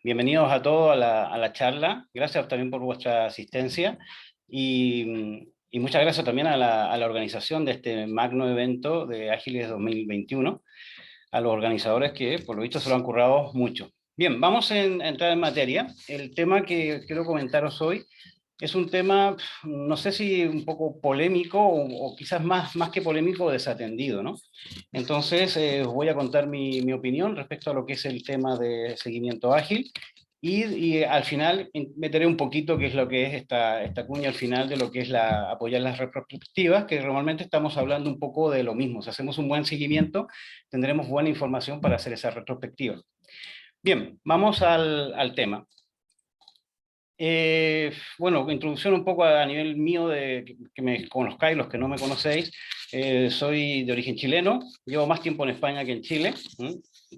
Bienvenidos a todos a la charla. Gracias también por vuestra asistencia y muchas gracias también a la organización de este magno evento de Ágiles 2021, a los organizadores que por lo visto se lo han currado mucho. Bien, vamos a entrar en materia. El tema que quiero comentaros hoy es un tema, no sé si un poco polémico o quizás más que polémico, desatendido, ¿no? Entonces, os voy a contar mi opinión respecto a lo que es el tema de seguimiento ágil y al final meteré un poquito qué es lo que es esta cuña al final de lo que es apoyar las retrospectivas, que normalmente estamos hablando un poco de lo mismo. Si hacemos un buen seguimiento, tendremos buena información para hacer esa retrospectiva. Bien, vamos al tema. Bueno, introducción un poco a nivel mío, de que me conozcáis, los que no me conocéis. Soy de origen chileno, llevo más tiempo en España que en Chile.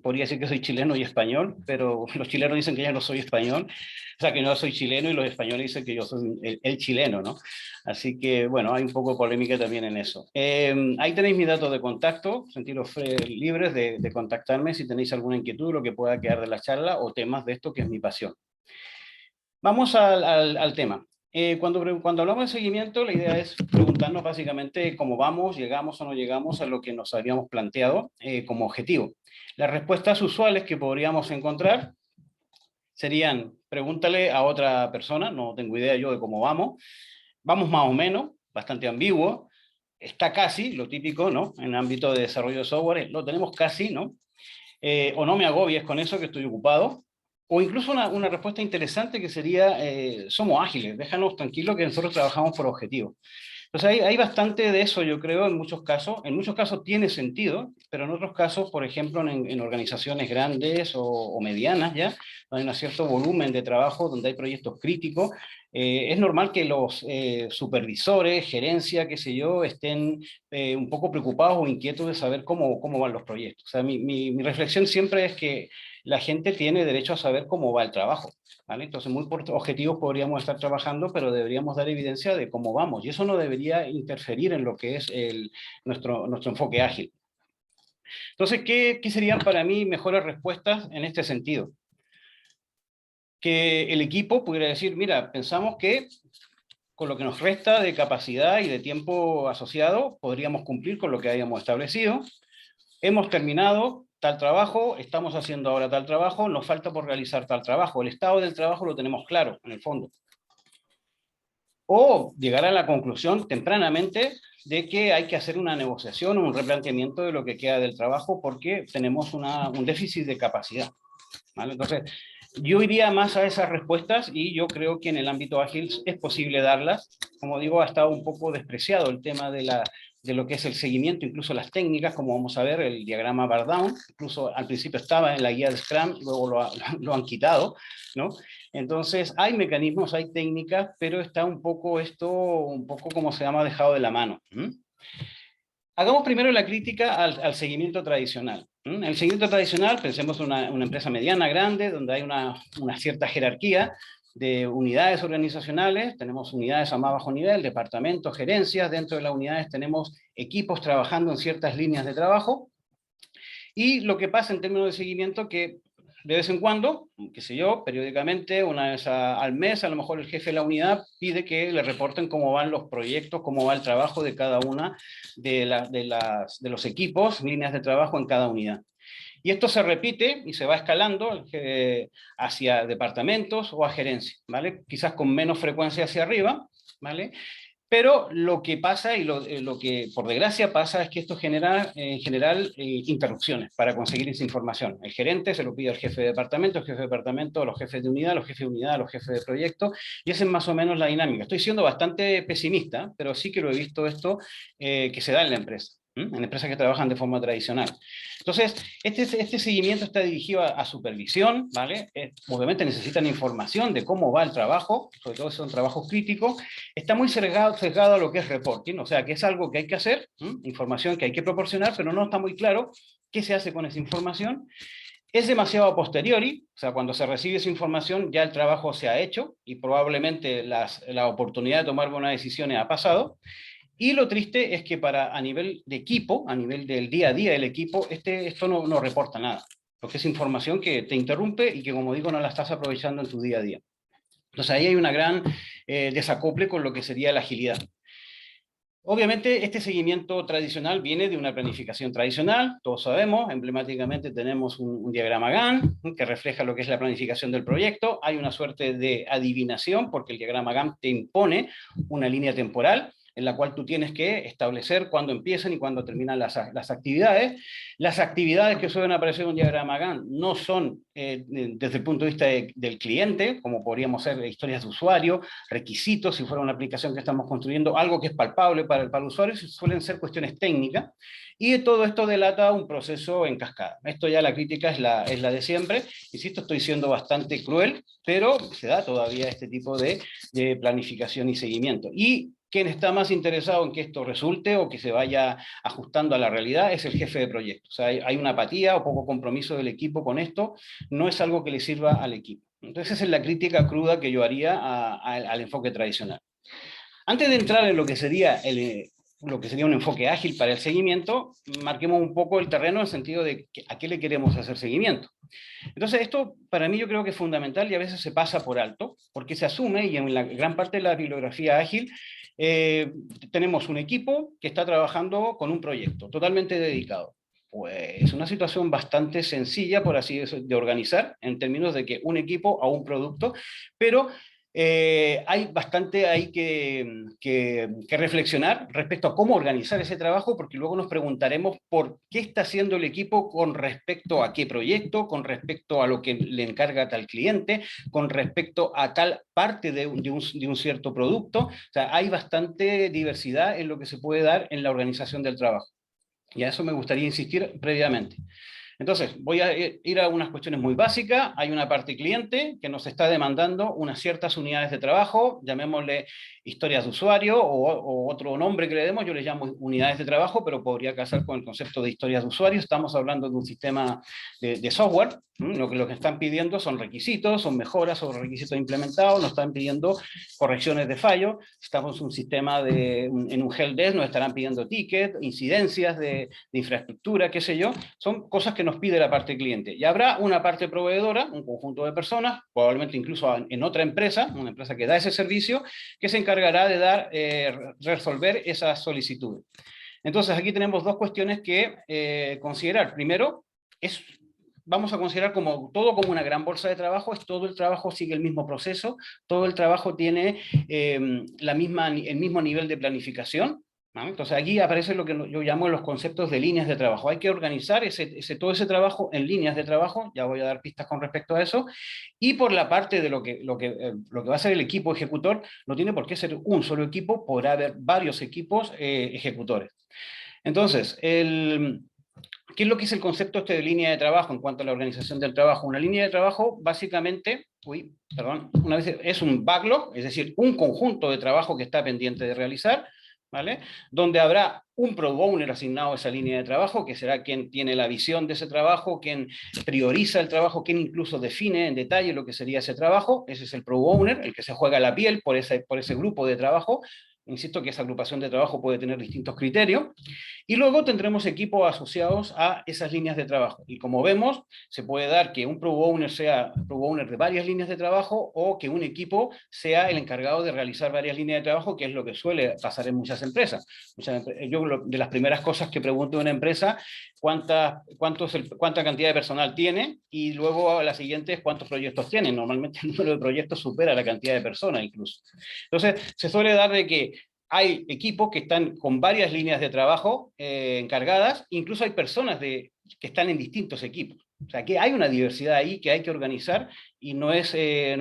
Podría decir que soy chileno y español, pero los chilenos dicen que ya no soy español, o sea, que no soy chileno, y los españoles dicen que yo soy el chileno, ¿no? Así que, bueno, hay un poco de polémica también en eso. Ahí tenéis mis datos de contacto, sentiros libres de contactarme si tenéis alguna inquietud, lo que pueda quedar de la charla o temas de esto que es mi pasión. Vamos al tema. Cuando hablamos de seguimiento, la idea es preguntarnos básicamente cómo vamos, llegamos o no llegamos a lo que nos habíamos planteado como objetivo. Las respuestas usuales que podríamos encontrar serían: pregúntale a otra persona, no tengo idea yo de cómo vamos más o menos, bastante ambiguo, está casi, lo típico, ¿no? En el ámbito de desarrollo de software, lo tenemos casi, ¿no? O no me agobies con eso, que estoy ocupado. O incluso una respuesta interesante que sería, somos ágiles, déjanos tranquilos que nosotros trabajamos por objetivos. Entonces hay bastante de eso, yo creo, en muchos casos. En muchos casos tiene sentido, pero en otros casos, por ejemplo, en organizaciones grandes o medianas, ya, donde hay un cierto volumen de trabajo, donde hay proyectos críticos, es normal que los supervisores, gerencia, qué sé yo, estén un poco preocupados o inquietos de saber cómo van los proyectos. O sea, mi reflexión siempre es que la gente tiene derecho a saber cómo va el trabajo, ¿vale? Entonces, muy por objetivos podríamos estar trabajando, pero deberíamos dar evidencia de cómo vamos, y eso no debería interferir en lo que es nuestro enfoque ágil. Entonces, ¿qué serían para mí mejores respuestas en este sentido? Que el equipo pudiera decir: mira, pensamos que con lo que nos resta de capacidad y de tiempo asociado, podríamos cumplir con lo que habíamos establecido. Hemos terminado tal trabajo, estamos haciendo ahora tal trabajo, nos falta por realizar tal trabajo. El estado del trabajo lo tenemos claro, en el fondo. O llegar a la conclusión tempranamente de que hay que hacer una negociación o un replanteamiento de lo que queda del trabajo porque tenemos un déficit de capacidad, ¿vale? Entonces, yo iría más a esas respuestas y yo creo que en el ámbito ágil es posible darlas. Como digo, ha estado un poco despreciado el tema de lo que es el seguimiento, incluso las técnicas, como vamos a ver, el diagrama Bar Down, incluso al principio estaba en la guía de Scrum, luego lo han quitado, ¿no? Entonces, hay mecanismos, hay técnicas, pero está un poco esto, un poco como se llama, dejado de la mano. Hagamos primero la crítica al seguimiento tradicional. El seguimiento tradicional, pensemos en una empresa mediana, grande, donde hay una cierta jerarquía de unidades organizacionales. Tenemos unidades a más bajo nivel, departamentos, gerencias. Dentro de las unidades tenemos equipos trabajando en ciertas líneas de trabajo. Y lo que pasa en términos de seguimiento, que de vez en cuando, qué sé yo, periódicamente, una vez al mes, a lo mejor el jefe de la unidad pide que le reporten cómo van los proyectos, cómo va el trabajo de cada una de los equipos, líneas de trabajo en cada unidad. Y esto se repite y se va escalando hacia departamentos o a gerencia, ¿vale? Quizás con menos frecuencia hacia arriba, ¿vale? Pero lo que pasa y lo que por desgracia pasa es que esto genera en general interrupciones para conseguir esa información. El gerente se lo pide al jefe de departamento, el jefe de departamento a los jefes de unidad, los jefes de unidad a los jefes de proyecto, y esa es más o menos la dinámica. Estoy siendo bastante pesimista, pero sí que lo he visto esto que se da en la empresa, en empresas que trabajan de forma tradicional. Entonces, este seguimiento está dirigido a supervisión, ¿vale? Obviamente necesitan información de cómo va el trabajo, sobre todo si son trabajos críticos. Está muy sesgado a lo que es reporting, o sea, que es algo que hay que hacer, información que hay que proporcionar, pero no está muy claro qué se hace con esa información. Es demasiado a posteriori, o sea, cuando se recibe esa información ya el trabajo se ha hecho y probablemente la oportunidad de tomar buenas decisiones ha pasado. Y lo triste es que a nivel de equipo, a nivel del día a día del equipo, esto no reporta nada. porque es información que te interrumpe y que, como digo, no la estás aprovechando en tu día a día. Entonces ahí hay una gran desacople con lo que sería la agilidad. Obviamente, este seguimiento tradicional viene de una planificación tradicional, todos sabemos, emblemáticamente tenemos un diagrama Gantt que refleja lo que es la planificación del proyecto, hay una suerte de adivinación porque el diagrama Gantt te impone una línea temporal en la cual tú tienes que establecer cuándo empiezan y cuándo terminan las actividades. Las actividades que suelen aparecer en un diagrama Gantt no son desde el punto de vista del cliente, como podríamos ser historias de usuario, requisitos, si fuera una aplicación que estamos construyendo, algo que es palpable para el usuario, suelen ser cuestiones técnicas, y todo esto delata un proceso en cascada. Esto ya la crítica es la de siempre, insisto, estoy siendo bastante cruel, pero se da todavía este tipo de planificación y seguimiento. Y quien está más interesado en que esto resulte o que se vaya ajustando a la realidad es el jefe de proyecto. O sea, hay una apatía o poco compromiso del equipo con esto, no es algo que le sirva al equipo. Entonces esa es la crítica cruda que yo haría al enfoque tradicional. Antes de entrar en lo que sería un enfoque ágil para el seguimiento, marquemos un poco el terreno en el sentido de a qué le queremos hacer seguimiento. Entonces esto para mí yo creo que es fundamental y a veces se pasa por alto, porque se asume, y en la gran parte de la bibliografía ágil, tenemos un equipo que está trabajando con un proyecto totalmente dedicado. Pues una situación bastante sencilla, por así decirlo, de organizar, en términos de que un equipo a un producto, pero hay bastante que reflexionar respecto a cómo organizar ese trabajo, porque luego nos preguntaremos por qué está haciendo el equipo con respecto a qué proyecto, con respecto a lo que le encarga tal cliente, con respecto a tal parte de un cierto producto. O sea, hay bastante diversidad en lo que se puede dar en la organización del trabajo. Y a eso me gustaría insistir previamente. Entonces, voy a ir a unas cuestiones muy básicas. Hay una parte cliente que nos está demandando unas ciertas unidades de trabajo, llamémosle historias de usuario o otro nombre que le demos, yo les llamo unidades de trabajo, pero podría casar con el concepto de historias de usuario. Estamos hablando de un sistema de software. Lo que están pidiendo son requisitos, son mejoras sobre requisitos implementados, nos están pidiendo correcciones de fallo. Estamos en un sistema en un helpdesk, nos estarán pidiendo tickets, incidencias de infraestructura, qué sé yo. Son cosas que nos pide la parte cliente. Y habrá una parte proveedora, un conjunto de personas, probablemente incluso en otra empresa, una empresa que da ese servicio, que se encargará de resolver esas solicitudes. Entonces aquí tenemos dos cuestiones que considerar. Primero, vamos a considerar todo como una gran bolsa de trabajo, todo el trabajo sigue el mismo proceso, todo el trabajo tiene el mismo nivel de planificación. ¿Vale? Entonces aquí aparece lo que yo llamo los conceptos de líneas de trabajo. Hay que organizar todo ese trabajo en líneas de trabajo, ya voy a dar pistas con respecto a eso, y por la parte de lo que va a ser el equipo ejecutor, no tiene por qué ser un solo equipo, podrá haber varios equipos ejecutores. Entonces, ¿qué es lo que es el concepto de línea de trabajo en cuanto a la organización del trabajo? Una línea de trabajo básicamente, es un backlog, es decir, un conjunto de trabajo que está pendiente de realizar, ¿vale? Donde habrá un product owner asignado a esa línea de trabajo, que será quien tiene la visión de ese trabajo, quien prioriza el trabajo, quien incluso define en detalle lo que sería ese trabajo. Ese es el product owner, el que se juega la piel por ese grupo de trabajo. Insisto que esa agrupación de trabajo puede tener distintos criterios. Y luego tendremos equipos asociados a esas líneas de trabajo. Y como vemos, se puede dar que un product owner sea product owner de varias líneas de trabajo o que un equipo sea el encargado de realizar varias líneas de trabajo, que es lo que suele pasar en muchas empresas. Yo de las primeras cosas que pregunto en una empresa, cuánta cantidad de personal tiene, y luego la siguiente es cuántos proyectos tiene. Normalmente el número de proyectos supera la cantidad de personas incluso. Entonces, se suele dar de que hay equipos que están con varias líneas de trabajo encargadas, incluso hay personas que están en distintos equipos. O sea, que hay una diversidad ahí que hay que organizar y no es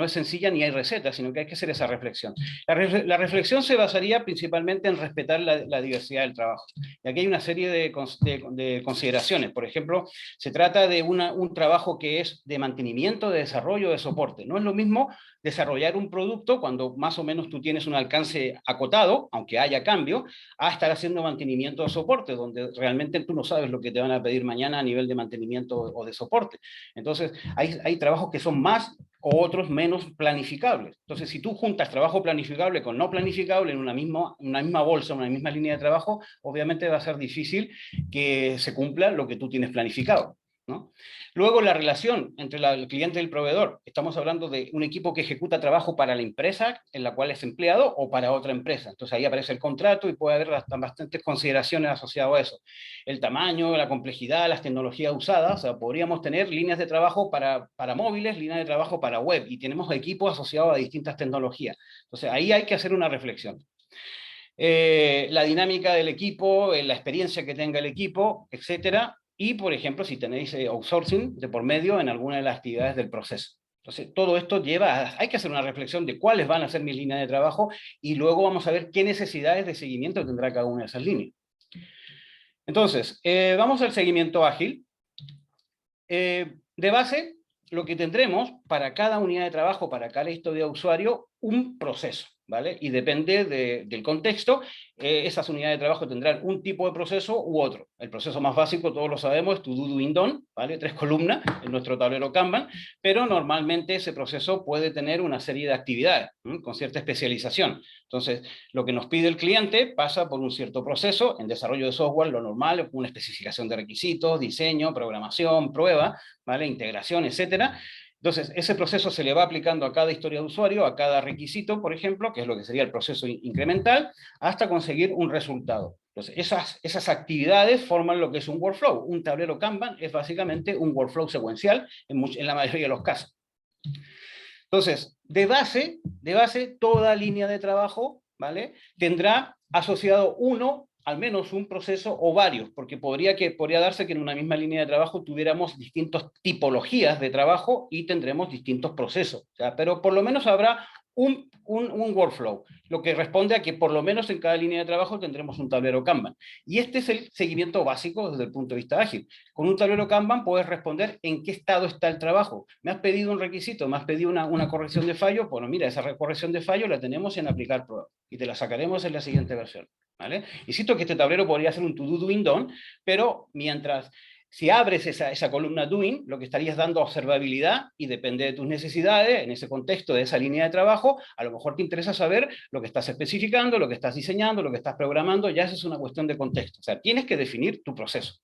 sencilla ni hay receta, sino que hay que hacer esa reflexión. La reflexión se basaría principalmente en respetar la diversidad del trabajo. Y aquí hay una serie de consideraciones. Por ejemplo, se trata de un trabajo que es de mantenimiento, de desarrollo, de soporte. No es lo mismo desarrollar un producto cuando más o menos tú tienes un alcance acotado, aunque haya cambio, a estar haciendo mantenimiento o soporte, donde realmente tú no sabes lo que te van a pedir mañana a nivel de mantenimiento o de soporte. Entonces, hay trabajos que son más o otros menos planificables. Entonces, si tú juntas trabajo planificable con no planificable en una misma bolsa, una misma línea de trabajo, obviamente va a ser difícil que se cumpla lo que tú tienes planificado. ¿no? Luego la relación entre el cliente y el proveedor. Estamos hablando de un equipo que ejecuta trabajo para la empresa en la cual es empleado o para otra empresa. Entonces ahí aparece el contrato y puede haber bastantes consideraciones asociadas a eso. El tamaño, la complejidad, las tecnologías usadas. O sea, podríamos tener líneas de trabajo para móviles, líneas de trabajo para web, y tenemos equipos asociados a distintas tecnologías. Entonces ahí hay que hacer una reflexión. La dinámica del equipo, la experiencia que tenga el equipo, etcétera. Y, por ejemplo, si tenéis outsourcing de por medio en alguna de las actividades del proceso. Entonces, todo esto hay que hacer una reflexión de cuáles van a ser mis líneas de trabajo y luego vamos a ver qué necesidades de seguimiento tendrá cada una de esas líneas. Entonces, vamos al seguimiento ágil. De base, lo que tendremos para cada unidad de trabajo, para cada historia de usuario, un proceso, ¿vale? Y depende del contexto, esas unidades de trabajo tendrán un tipo de proceso u otro. El proceso más básico, todos lo sabemos, es to do, doing, done, ¿vale? 3 columnas en nuestro tablero Kanban, pero normalmente ese proceso puede tener una serie de actividades, con cierta especialización. Entonces, lo que nos pide el cliente pasa por un cierto proceso. En desarrollo de software, lo normal es una especificación de requisitos, diseño, programación, prueba, ¿vale? Integración, etcétera. Entonces, ese proceso se le va aplicando a cada historia de usuario, a cada requisito, por ejemplo, que es lo que sería el proceso incremental, hasta conseguir un resultado. Entonces, esas actividades forman lo que es un workflow. Un tablero Kanban es básicamente un workflow secuencial en la mayoría de los casos. Entonces, de base, toda línea de trabajo, ¿vale?, tendrá asociado al menos un proceso o varios, porque podría darse que en una misma línea de trabajo tuviéramos distintas tipologías de trabajo y tendremos distintos procesos. O sea, pero por lo menos habrá un workflow, lo que responde a que por lo menos en cada línea de trabajo tendremos un tablero Kanban. Y este es el seguimiento básico desde el punto de vista ágil. Con un tablero Kanban puedes responder en qué estado está el trabajo. Me has pedido un requisito, me has pedido una corrección de fallo, bueno, mira, esa corrección de fallo la tenemos en aplicar prueba y te la sacaremos en la siguiente versión, ¿vale? Insisto que este tablero podría ser un to do, doing, done, pero si abres esa columna doing, lo que estarías dando observabilidad y depende de tus necesidades, en ese contexto de esa línea de trabajo, a lo mejor te interesa saber lo que estás especificando, lo que estás diseñando, lo que estás programando, ya eso es una cuestión de contexto. O sea, tienes que definir tu proceso.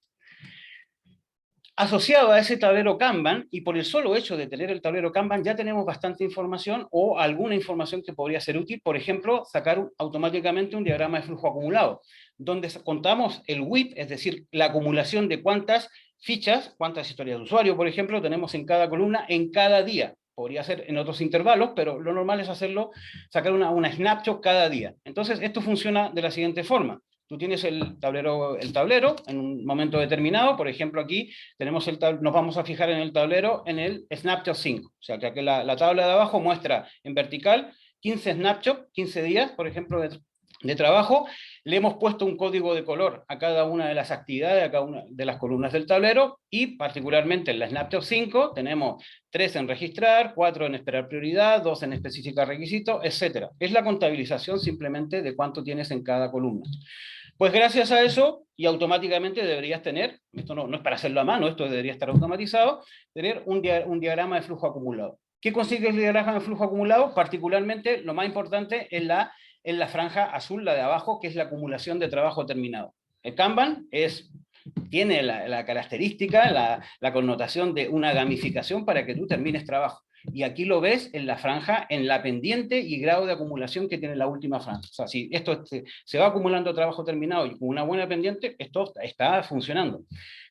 Asociado a ese tablero Kanban, y por el solo hecho de tener el tablero Kanban, ya tenemos bastante información o alguna información que podría ser útil. Por ejemplo, sacar automáticamente un diagrama de flujo acumulado, donde contamos el WIP, es decir, la acumulación de cuántas fichas, cuántas historias de usuario, por ejemplo, tenemos en cada columna en cada día. Podría ser en otros intervalos, pero lo normal es sacar una snapshot cada día. Entonces, esto funciona de la siguiente forma. Tú tienes el tablero en un momento determinado, por ejemplo aquí nos vamos a fijar en el tablero en el snapshot 5, o sea que aquí la tabla de abajo muestra en vertical 15 snapshots, 15 días, por ejemplo, de trabajo. Le hemos puesto un código de color a cada una de las actividades, a cada una de las columnas del tablero, y particularmente en la snapshot 5 tenemos 3 en registrar, 4 en esperar prioridad, 2 en especificar requisitos, etc. Es la contabilización simplemente de cuánto tienes en cada columna. Pues gracias a eso, y automáticamente deberías tener, esto no es para hacerlo a mano, esto debería estar automatizado, tener un diagrama de flujo acumulado. ¿Qué consigue el diagrama de flujo acumulado? Particularmente, lo más importante es en la franja azul, la de abajo, que es la acumulación de trabajo terminado. El Kanban tiene la característica, la connotación de una gamificación para que tú termines trabajo. Y aquí lo ves en la franja, en la pendiente y grado de acumulación que tiene la última franja. O sea, si esto se va acumulando trabajo terminado y con una buena pendiente, esto está funcionando.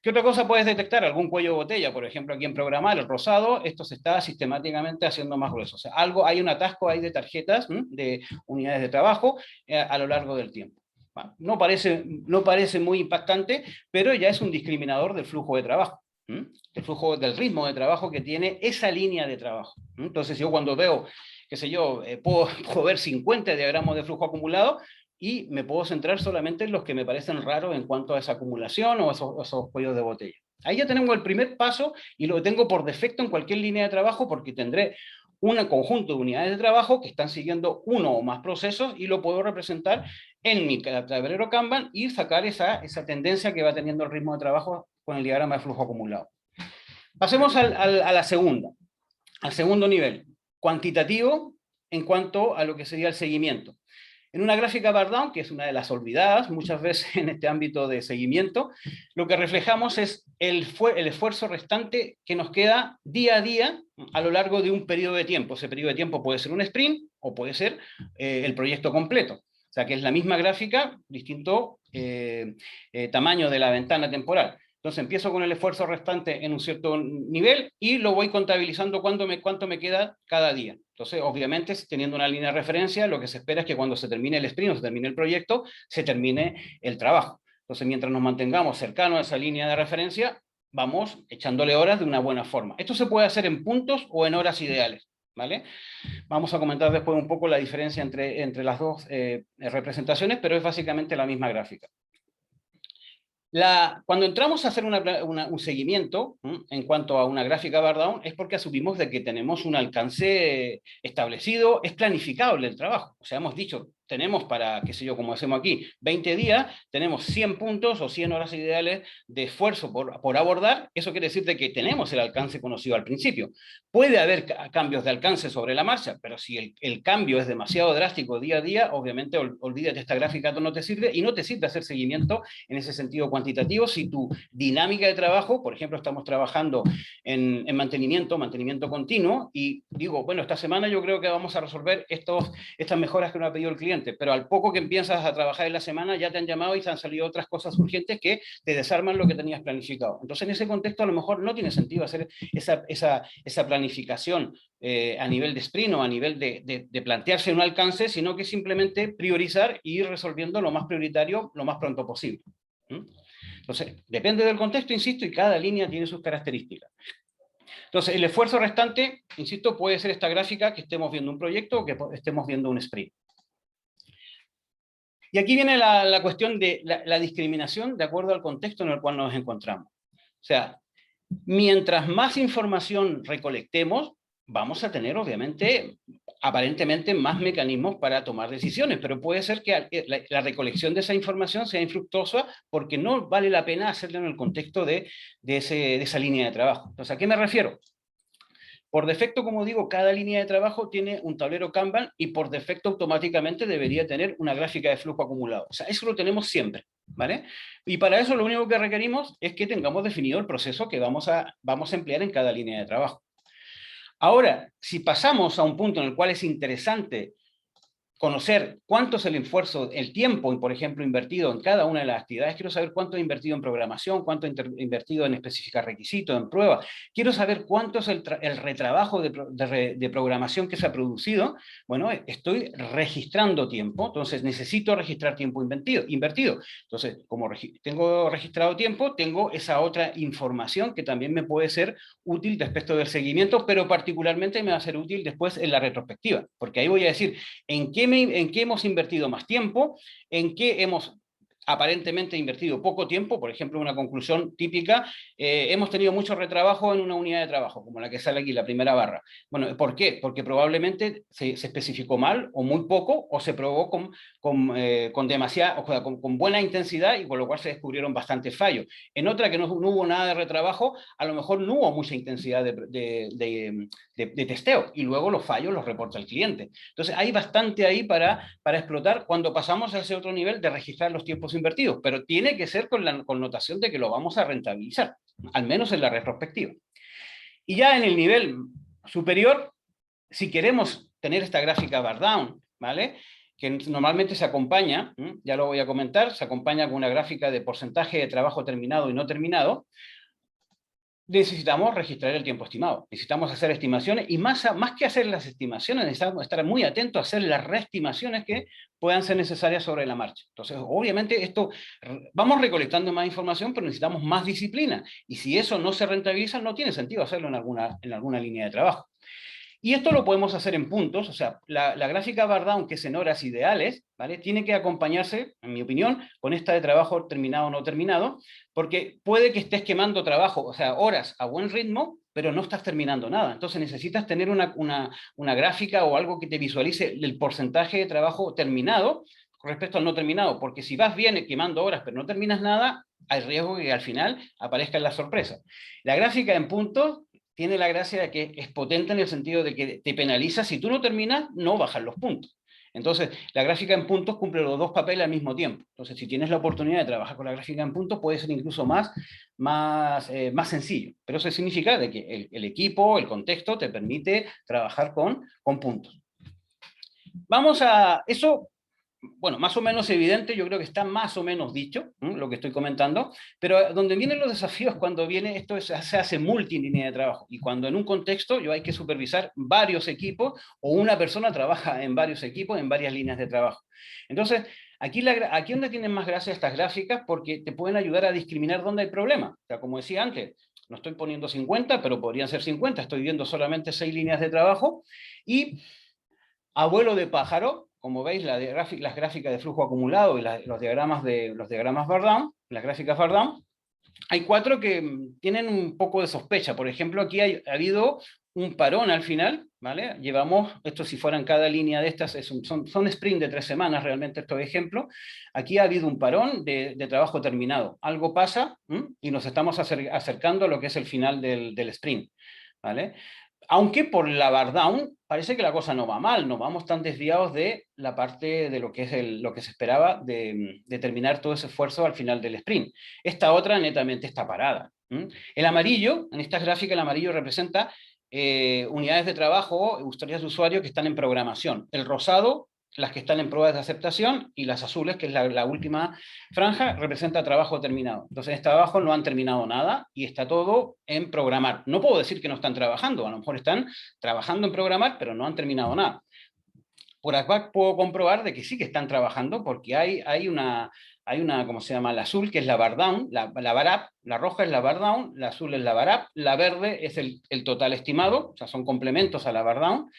¿Qué otra cosa puedes detectar? Algún cuello de botella, por ejemplo, aquí en programar, el rosado, esto se está sistemáticamente haciendo más grueso. O sea, hay un atasco ahí de tarjetas, de unidades de trabajo a lo largo del tiempo. No parece muy impactante, pero ya es un discriminador del flujo de trabajo. El flujo del ritmo de trabajo que tiene esa línea de trabajo. Entonces yo cuando veo, qué sé yo, puedo ver 50 diagramas de flujo acumulado y me puedo centrar solamente en los que me parecen raros en cuanto a esa acumulación o esos cuellos de botella. Ahí ya tenemos el primer paso y lo tengo por defecto en cualquier línea de trabajo porque tendré un conjunto de unidades de trabajo que están siguiendo uno o más procesos y lo puedo representar en mi tablero Kanban y sacar esa tendencia que va teniendo el ritmo de trabajo con el diagrama de flujo acumulado. Pasemos al segundo nivel, cuantitativo en cuanto a lo que sería el seguimiento. En una gráfica bar down, que es una de las olvidadas muchas veces en este ámbito de seguimiento, lo que reflejamos es el esfuerzo restante que nos queda día a día a lo largo de un periodo de tiempo. Ese periodo de tiempo puede ser un sprint o puede ser el proyecto completo. O sea, que es la misma gráfica, distinto tamaño de la ventana temporal. Entonces empiezo con el esfuerzo restante en un cierto nivel y lo voy contabilizando cuánto me queda cada día. Entonces, obviamente, teniendo una línea de referencia, lo que se espera es que cuando se termine el sprint o se termine el proyecto, se termine el trabajo. Entonces, mientras nos mantengamos cercanos a esa línea de referencia, vamos echándole horas de una buena forma. Esto se puede hacer en puntos o en horas ideales, ¿vale? Vamos a comentar después un poco la diferencia entre las dos representaciones, pero es básicamente la misma gráfica. Cuando entramos a hacer un seguimiento en cuanto a una gráfica bar down es porque asumimos de que tenemos un alcance establecido, es planificable el trabajo. O sea, hemos dicho, tenemos para, qué sé yo, como hacemos aquí, 20 días, tenemos 100 puntos o 100 horas ideales de esfuerzo por abordar. Eso quiere decir de que tenemos el alcance conocido al principio. Puede haber cambios de alcance sobre la marcha, pero si el cambio es demasiado drástico día a día, obviamente olvídate, esta gráfica no te sirve y no te sirve hacer seguimiento en ese sentido cuantitativo si tu dinámica de trabajo, por ejemplo, estamos trabajando en mantenimiento continuo y digo, bueno, esta semana yo creo que vamos a resolver estas mejoras que nos ha pedido el cliente, pero al poco que empiezas a trabajar en la semana ya te han llamado y te han salido otras cosas urgentes que te desarman lo que tenías planificado. Entonces, en ese contexto a lo mejor no tiene sentido hacer esa planificación a nivel de sprint o a nivel de plantearse un alcance, sino que simplemente priorizar y ir resolviendo lo más prioritario lo más pronto posible. Entonces, depende del contexto, insisto, y cada línea tiene sus características. Entonces, el esfuerzo restante, insisto, puede ser esta gráfica que estemos viendo un proyecto o que estemos viendo un sprint. Y aquí viene la cuestión de la discriminación de acuerdo al contexto en el cual nos encontramos. O sea, mientras más información recolectemos, vamos a tener, obviamente, aparentemente más mecanismos para tomar decisiones, pero puede ser que la recolección de esa información sea infructuosa porque no vale la pena hacerlo en el contexto de esa línea de trabajo. Entonces, ¿a qué me refiero? Por defecto, como digo, cada línea de trabajo tiene un tablero Kanban y por defecto automáticamente debería tener una gráfica de flujo acumulado. O sea, eso lo tenemos siempre, ¿vale? Y para eso lo único que requerimos es que tengamos definido el proceso que vamos a emplear en cada línea de trabajo. Ahora, si pasamos a un punto en el cual es interesante conocer cuánto es el esfuerzo, el tiempo, por ejemplo, invertido en cada una de las actividades. Quiero saber cuánto he invertido en programación, cuánto he invertido en especificar requisitos, en pruebas. Quiero saber cuánto es el retrabajo de programación que se ha producido. Bueno, estoy registrando tiempo, entonces necesito registrar tiempo invertido. Entonces, como tengo registrado tiempo, tengo esa otra información que también me puede ser útil respecto del seguimiento, pero particularmente me va a ser útil después en la retrospectiva, porque ahí voy a decir en qué hemos invertido más tiempo, en qué hemos aparentemente invertido poco tiempo. Por ejemplo, una conclusión típica, hemos tenido mucho retrabajo en una unidad de trabajo, como la que sale aquí, la primera barra. Bueno, ¿por qué? Porque probablemente se especificó mal, o muy poco, o se probó con demasiada, o sea, con buena intensidad, y con lo cual se descubrieron bastantes fallos. En otra que no hubo nada de retrabajo, a lo mejor no hubo mucha intensidad de testeo, y luego los fallos los reporta el cliente. Entonces hay bastante ahí para explotar cuando pasamos a ese otro nivel de registrar los tiempos invertidos, pero tiene que ser con la connotación de que lo vamos a rentabilizar, al menos en la retrospectiva. Y ya en el nivel superior, si queremos tener esta gráfica bar down, ¿vale?, que normalmente se acompaña, ya lo voy a comentar, se acompaña con una gráfica de porcentaje de trabajo terminado y no terminado. Necesitamos registrar el tiempo estimado, necesitamos hacer estimaciones y más que hacer las estimaciones, necesitamos estar muy atentos a hacer las reestimaciones que puedan ser necesarias sobre la marcha. Entonces, obviamente, vamos recolectando más información, pero necesitamos más disciplina. Y si eso no se rentabiliza, no tiene sentido hacerlo en alguna línea de trabajo. Y esto lo podemos hacer en puntos, o sea, la gráfica bar down, que es en horas ideales, ¿vale?, tiene que acompañarse, en mi opinión, con esta de trabajo terminado o no terminado, porque puede que estés quemando trabajo, o sea, horas a buen ritmo, pero no estás terminando nada. Entonces necesitas tener una gráfica o algo que te visualice el porcentaje de trabajo terminado con respecto al no terminado, porque si vas bien quemando horas pero no terminas nada, hay riesgo de que al final aparezcan las sorpresas. La gráfica en puntos tiene la gracia de que es potente en el sentido de que te penaliza. Si tú no terminas, no bajan los puntos. Entonces, la gráfica en puntos cumple los dos papeles al mismo tiempo. Entonces, si tienes la oportunidad de trabajar con la gráfica en puntos, puede ser incluso más sencillo. Pero eso significa de que el equipo, el contexto, te permite trabajar con puntos. Vamos a eso. Bueno, más o menos evidente, yo creo que está más o menos dicho, lo que estoy comentando, pero donde vienen los desafíos cuando viene esto se hace multilínea de trabajo, y cuando en un contexto yo hay que supervisar varios equipos, o una persona trabaja en varios equipos, en varias líneas de trabajo. Entonces, aquí donde tienen más gracia estas gráficas, porque te pueden ayudar a discriminar dónde hay problema. O sea, como decía antes, no estoy poniendo 50, pero podrían ser 50, estoy viendo solamente 6 líneas de trabajo, y abuelo de pájaro, como veis, las gráficas de flujo acumulado y los diagramas Bardown, las gráficas Bardown, hay 4 que tienen un poco de sospecha. Por ejemplo, aquí ha habido un parón al final, ¿vale? Llevamos, esto si fueran cada línea de estas, son sprint de 3 semanas realmente estos ejemplos. Aquí ha habido un parón de trabajo terminado. Algo pasa y nos estamos acercando a lo que es el final del sprint, ¿vale? Aunque por la Bardown parece que la cosa no va mal, no vamos tan desviados de la parte de lo que es lo que se esperaba de terminar todo ese esfuerzo al final del sprint. Esta otra netamente está parada. El amarillo, en esta gráfica el amarillo representa unidades de trabajo, historias de usuario que están en programación. El rosado, las que están en pruebas de aceptación, y las azules, que es la última franja, representa trabajo terminado. Entonces, en este trabajo no han terminado nada y está todo en programar. No puedo decir que no están trabajando, a lo mejor están trabajando en programar, pero no han terminado nada. Por acá puedo comprobar de que sí que están trabajando, porque hay una, ¿cómo se llama? La azul, que es la Bardown, la Barap, la roja es la Bardown, la azul es la Barap, la verde es el total estimado, o sea, son complementos a la Bardown,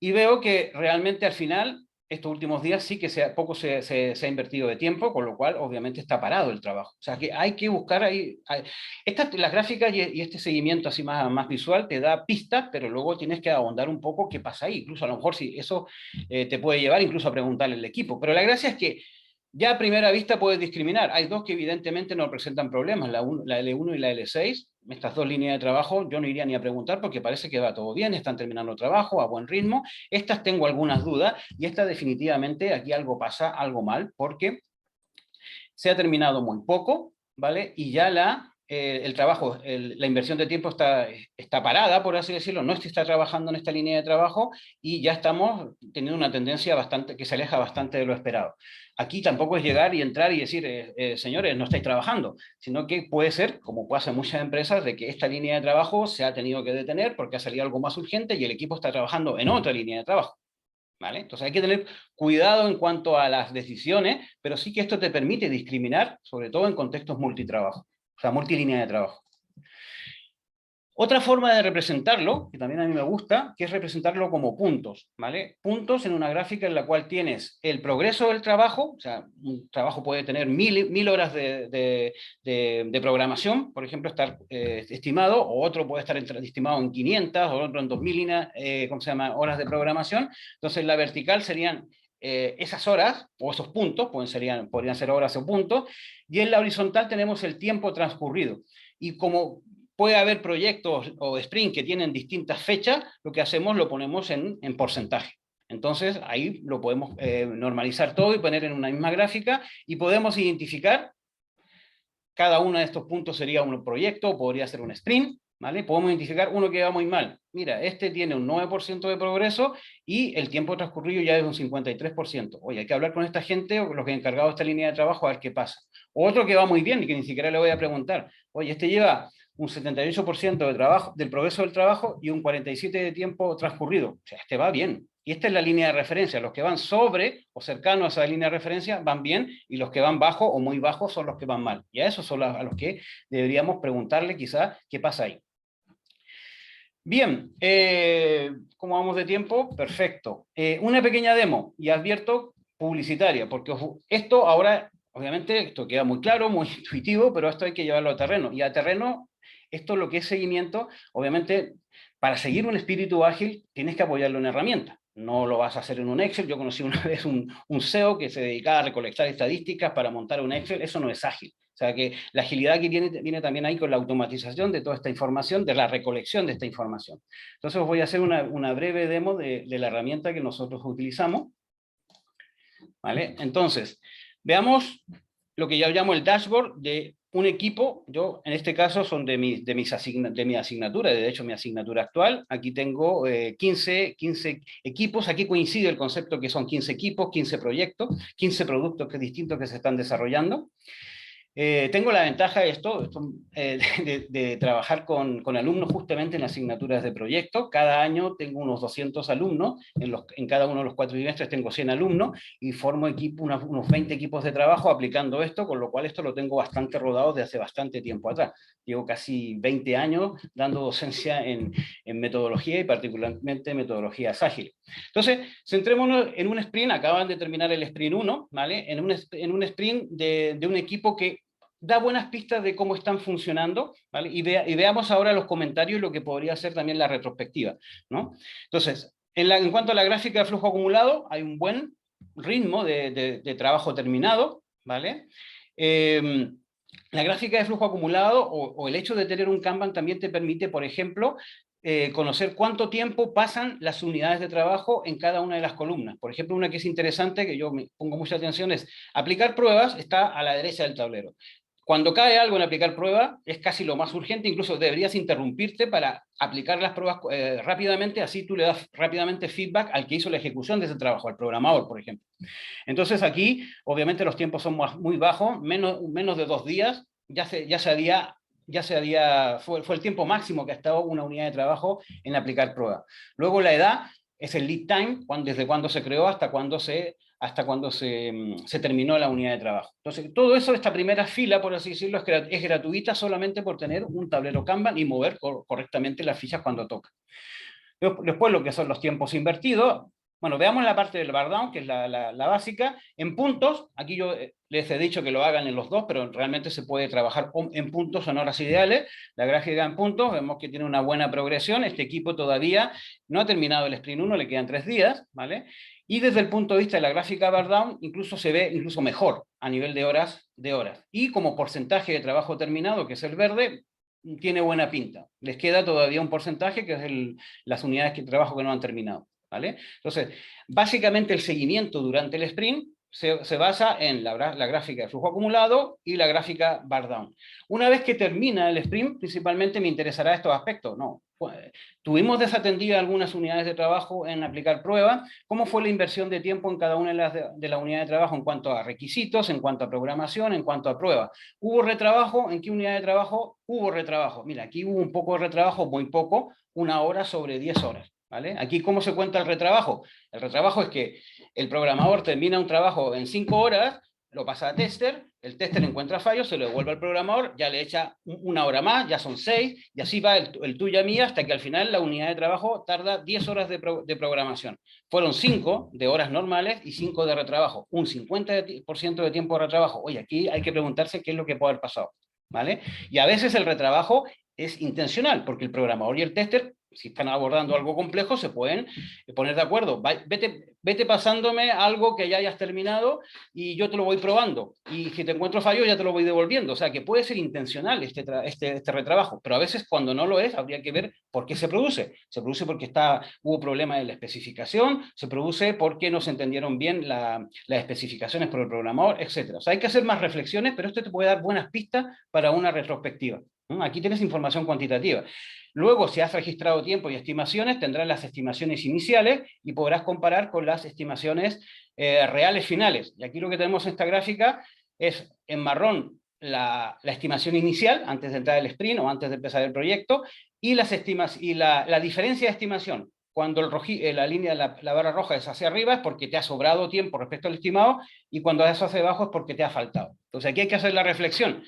y veo que realmente al final estos últimos días sí que poco se ha invertido de tiempo, con lo cual obviamente está parado el trabajo. O sea que hay que buscar ahí. Las gráficas y este seguimiento así más visual te da pistas, pero luego tienes que ahondar un poco qué pasa ahí. Incluso a lo mejor si eso te puede llevar incluso a preguntarle al equipo. Pero la gracia es que ya a primera vista puedes discriminar. Hay 2 que evidentemente no presentan problemas, la L1 y la L6. Estas 2 líneas de trabajo yo no iría ni a preguntar porque parece que va todo bien, están terminando el trabajo a buen ritmo. Estas tengo algunas dudas y esta definitivamente aquí algo pasa, algo mal, porque se ha terminado muy poco, ¿vale? Y ya el trabajo, la inversión de tiempo está parada, por así decirlo, no se está trabajando en esta línea de trabajo y ya estamos teniendo una tendencia que se aleja bastante de lo esperado. Aquí tampoco es llegar y entrar y decir, señores, no estáis trabajando, sino que puede ser, como pasa en muchas empresas, de que esta línea de trabajo se ha tenido que detener porque ha salido algo más urgente y el equipo está trabajando en otra línea de trabajo. ¿Vale? Entonces hay que tener cuidado en cuanto a las decisiones, pero sí que esto te permite discriminar, sobre todo en contextos multitrabajo, o sea, multilínea de trabajo. Otra forma de representarlo, que también a mí me gusta, que es representarlo como puntos, ¿vale? Puntos en una gráfica en la cual tienes el progreso del trabajo, o sea, un trabajo puede tener 1000 horas de programación, por ejemplo, estar estimado, o otro puede estar estimado en 500, o otro en 2000 ¿cómo se llama? Horas de programación. Entonces, la vertical serían esas horas, o esos puntos, podrían ser horas o puntos, y en la horizontal tenemos el tiempo transcurrido. Y como puede haber proyectos o sprint que tienen distintas fechas, lo que hacemos lo ponemos en porcentaje. Entonces ahí lo podemos normalizar todo y poner en una misma gráfica y podemos identificar cada uno de estos puntos sería un proyecto o podría ser un sprint, ¿vale? Podemos identificar uno que va muy mal. Mira, este tiene un 9% de progreso y el tiempo transcurrido ya es un 53%. Oye, hay que hablar con esta gente o con los que han encargado esta línea de trabajo a ver qué pasa. Otro que va muy bien y que ni siquiera le voy a preguntar. Oye, este lleva un 78% del progreso del trabajo y un 47% de tiempo transcurrido. O sea, este va bien. Y esta es la línea de referencia. Los que van sobre o cercanos a esa línea de referencia van bien y los que van bajo o muy bajos son los que van mal. Y a esos son a los que deberíamos preguntarle quizá qué pasa ahí. Bien, ¿cómo vamos de tiempo? Perfecto. Una pequeña demo, y advierto, publicitaria, porque esto ahora, obviamente, esto queda muy claro, muy intuitivo, pero esto hay que llevarlo a terreno. Y a terreno, esto lo que es seguimiento, obviamente, para seguir un espíritu ágil, tienes que apoyarlo en herramientas. No lo vas a hacer en un Excel. Yo conocí una vez un CEO que se dedicaba a recolectar estadísticas para montar un Excel. Eso no es ágil. O sea que la agilidad que viene también ahí con la automatización de toda esta información, de la recolección de esta información. Entonces os voy a hacer una breve demo de la herramienta que nosotros utilizamos. ¿vale? Entonces, veamos lo que yo llamo el dashboard de un equipo. Yo, en este caso, son de mi asignatura, de hecho, mi asignatura actual. Aquí tengo 15 equipos. Aquí coincide el concepto que son 15 equipos, 15 proyectos, 15 productos distintos que se están desarrollando. Tengo la ventaja de de trabajar con alumnos justamente en asignaturas de proyecto. Cada año tengo unos 200 alumnos, en cada uno de los 4 trimestres tengo 100 alumnos y formo unos 20 equipos de trabajo aplicando esto, con lo cual esto lo tengo bastante rodado desde hace bastante tiempo atrás. Llevo casi 20 años dando docencia en metodología y particularmente metodologías ágiles. Entonces, centrémonos en un sprint. Acaban de terminar el sprint 1, ¿vale? En un sprint de un equipo que da buenas pistas de cómo están funcionando, ¿vale? Y veamos ahora los comentarios y lo que podría ser también la retrospectiva, ¿no? Entonces, en cuanto a la gráfica de flujo acumulado, hay un buen ritmo de trabajo terminado, ¿vale? La gráfica de flujo acumulado o el hecho de tener un Kanban también te permite, por ejemplo, conocer cuánto tiempo pasan las unidades de trabajo en cada una de las columnas. Por ejemplo, una que es interesante, que yo me pongo mucha atención, es aplicar pruebas, está a la derecha del tablero. Cuando cae algo en aplicar prueba, es casi lo más urgente, incluso deberías interrumpirte para aplicar las pruebas rápidamente, así tú le das rápidamente feedback al que hizo la ejecución de ese trabajo, al programador, por ejemplo. Entonces aquí, obviamente los tiempos son muy bajos, menos de 2 días, fue el tiempo máximo que ha estado una unidad de trabajo en aplicar prueba. Luego la edad es el lead time, desde cuando se creó hasta cuando se terminó la unidad de trabajo. Entonces, todo eso, esta primera fila, por así decirlo, es gratuita solamente por tener un tablero Kanban y mover correctamente las fichas cuando toca. Después, lo que son los tiempos invertidos. Bueno, veamos la parte del bar down, que es la básica. En puntos, aquí yo les he dicho que lo hagan en los dos, pero realmente se puede trabajar en puntos, en horas ideales. La gráfica en puntos, vemos que tiene una buena progresión. Este equipo todavía no ha terminado el sprint 1, le quedan 3 días, ¿vale? Y desde el punto de vista de la gráfica bar down, incluso se ve mejor a nivel de horas. Y como porcentaje de trabajo terminado, que es el verde, tiene buena pinta. Les queda todavía un porcentaje, que es las unidades de trabajo que no han terminado, ¿vale? Entonces, básicamente el seguimiento durante el sprint se basa en la gráfica de flujo acumulado y la gráfica bar down. Una vez que termina el sprint, principalmente me interesará estos aspectos. No, tuvimos desatendidas algunas unidades de trabajo en aplicar pruebas. ¿Cómo fue la inversión de tiempo en cada una de las unidades de trabajo en cuanto a requisitos, en cuanto a programación, en cuanto a pruebas? ¿Hubo retrabajo? ¿En qué unidad de trabajo hubo retrabajo? Mira, aquí hubo un poco de retrabajo, muy poco, 1 hora sobre 10 horas. ¿Vale? Aquí, ¿cómo se cuenta el retrabajo? El retrabajo es que el programador termina un trabajo en 5 horas, lo pasa a tester, el tester encuentra fallos, se lo devuelve al programador, ya le echa 1 hora más, ya son 6, y así va el tuya mía hasta que al final la unidad de trabajo tarda 10 horas de programación. Fueron 5 de horas normales y 5 de retrabajo, un 50% de tiempo de retrabajo. Oye, aquí hay que preguntarse qué es lo que puede haber pasado, ¿vale? Y a veces el retrabajo es intencional, porque el programador y el tester, si están abordando algo complejo, se pueden poner de acuerdo. Vete pasándome algo que ya hayas terminado y yo te lo voy probando. Y si te encuentro fallo, ya te lo voy devolviendo. O sea, que puede ser intencional este retrabajo, pero a veces cuando no lo es, habría que ver por qué se produce. Se produce porque hubo problemas en la especificación, se produce porque no se entendieron bien las especificaciones por el programador, etc. O sea, hay que hacer más reflexiones, pero esto te puede dar buenas pistas para una retrospectiva. Aquí tienes información cuantitativa. Luego, si has registrado tiempo y estimaciones, tendrás las estimaciones iniciales y podrás comparar con las estimaciones reales finales. Y aquí lo que tenemos en esta gráfica es en marrón la estimación inicial, antes de entrar al sprint o antes de empezar el proyecto, y la diferencia de estimación. Cuando la barra roja es hacia arriba es porque te ha sobrado tiempo respecto al estimado, y cuando es hacia abajo es porque te ha faltado. Entonces aquí hay que hacer la reflexión.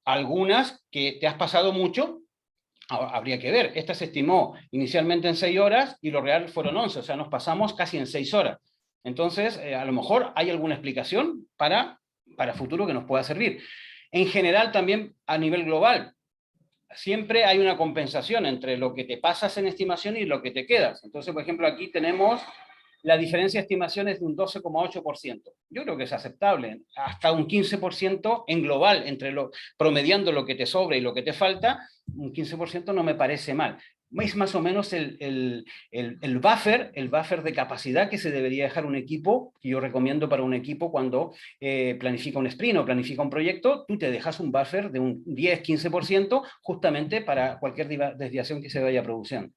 Algunas que te has pasado mucho, habría que ver. Esta se estimó inicialmente en 6 horas y lo real fueron 11, o sea, nos pasamos casi en 6 horas. Entonces, a lo mejor hay alguna explicación para futuro que nos pueda servir. En general, también a nivel global, siempre hay una compensación entre lo que te pasas en estimación y lo que te quedas. Entonces, por ejemplo, aquí tenemos la diferencia de estimaciones de un 12,8%. Yo creo que es aceptable. Hasta un 15% en global, promediando lo que te sobra y lo que te falta, un 15% no me parece mal. es más o menos el buffer de capacidad que se debería dejar un equipo, que yo recomiendo para un equipo cuando planifica un sprint o planifica un proyecto, tú te dejas un buffer de un 10-15% justamente para cualquier desviación que se vaya produciendo.